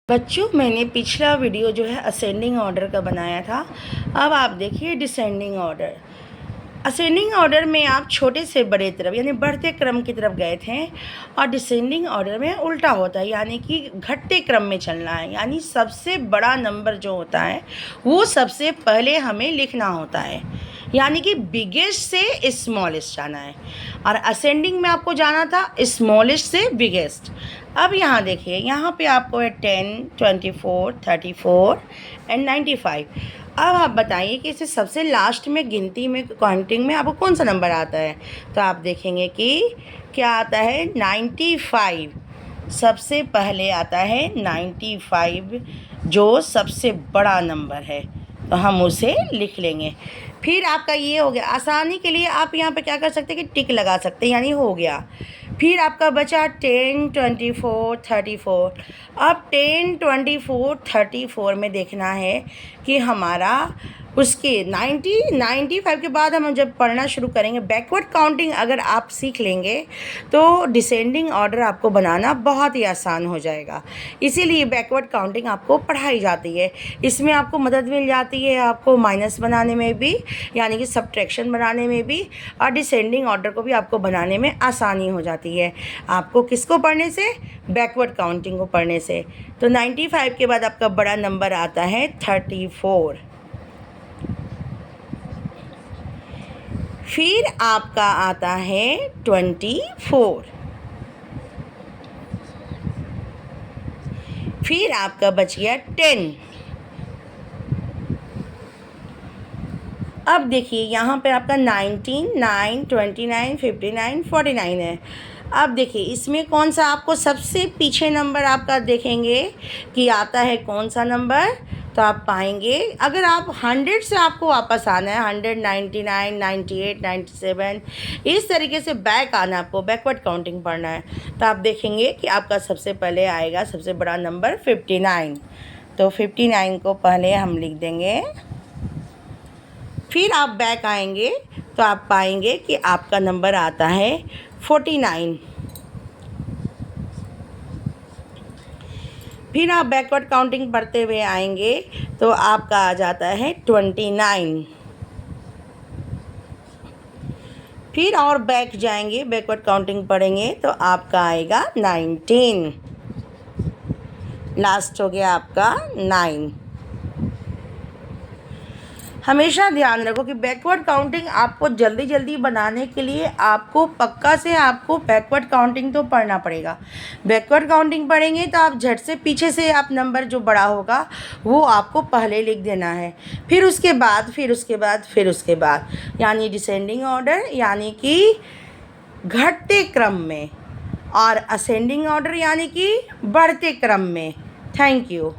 बच्चों, मैंने पिछला वीडियो जो है असेंडिंग ऑर्डर का बनाया था। अब आप देखिए डिसेंडिंग ऑर्डर। असेंडिंग ऑर्डर में आप छोटे से बड़े तरफ यानी बढ़ते क्रम की तरफ गए थे, और डिसेंडिंग ऑर्डर में उल्टा होता है, यानी कि घटते क्रम में चलना है। यानी सबसे बड़ा नंबर जो होता है वो सबसे पहले हमें लिखना होता है, यानी कि बिगेस्ट से स्मॉलेस्ट जाना है। और असेंडिंग में आपको जाना था स्मॉलेस्ट से बिगेस्ट। अब यहाँ देखिए, यहाँ पे आपको है 10, 24, 34 एंड 95। अब आप बताइए कि इसे सबसे लास्ट में गिनती में काउंटिंग में आपको कौन सा नंबर आता है। तो आप देखेंगे कि क्या आता है 95। सबसे पहले आता है 95, जो सबसे बड़ा नंबर है, तो हम उसे लिख लेंगे। फिर आपका ये हो गया। आसानी के लिए आप यहाँ पे क्या कर सकते हैं कि टिक लगा सकते हैं, यानी हो गया। फिर आपका बचा 10, 24, 34। अब 10, 24, 34 में देखना है कि हमारा उसके 90, 95 के बाद हम जब पढ़ना शुरू करेंगे बैकवर्ड काउंटिंग, अगर आप सीख लेंगे तो डिसेंडिंग ऑर्डर आपको बनाना बहुत ही आसान हो जाएगा। इसीलिए बैकवर्ड काउंटिंग आपको पढ़ाई जाती है। इसमें आपको मदद मिल जाती है, आपको माइनस बनाने में भी, यानी कि सब्ट्रैक्शन बनाने में भी, और डिसेंडिंग ऑर्डर को भी आपको बनाने में आसानी हो जाती है। आपको किसको पढ़ने से? बैकवर्ड काउंटिंग को पढ़ने से। तो 95 के बाद आपका बड़ा नंबर आता है 34। फिर आपका आता है 24। फिर आपका बच गया 10। अब देखिए यहाँ पे आपका 19, 9, 29, 59, 49 है। अब देखिए इसमें कौन सा आपको सबसे पीछे नंबर आपका देखेंगे कि आता है कौन सा नंबर, तो आप पाएंगे अगर आप 100 से आपको वापस आना है, 100, 99, 98, 97, इस तरीके से बैक आना, आपको बैकवर्ड काउंटिंग पढ़ना है, तो आप देखेंगे कि आपका सबसे पहले आएगा सबसे बड़ा नंबर 59। तो 59 को पहले हम लिख देंगे। फिर आप बैक आएंगे तो आप पाएंगे कि आपका नंबर आता है 49। फिर आप बैकवर्ड काउंटिंग पढ़ते हुए आएंगे तो आपका आ जाता है 29। फिर और बैक जाएंगे, बैकवर्ड काउंटिंग पढ़ेंगे तो आपका आएगा 19। लास्ट हो गया आपका 9। हमेशा ध्यान रखो कि बैकवर्ड काउंटिंग आपको जल्दी जल्दी बनाने के लिए आपको पक्का से आपको बैकवर्ड काउंटिंग तो पढ़ना पड़ेगा। बैकवर्ड काउंटिंग पढ़ेंगे तो आप झट से पीछे से आप नंबर जो बड़ा होगा वो आपको पहले लिख देना है, फिर उसके बाद यानी डिसेंडिंग ऑर्डर, यानी कि घटते क्रम में, और असेंडिंग ऑर्डर यानी कि बढ़ते क्रम में। Thank you.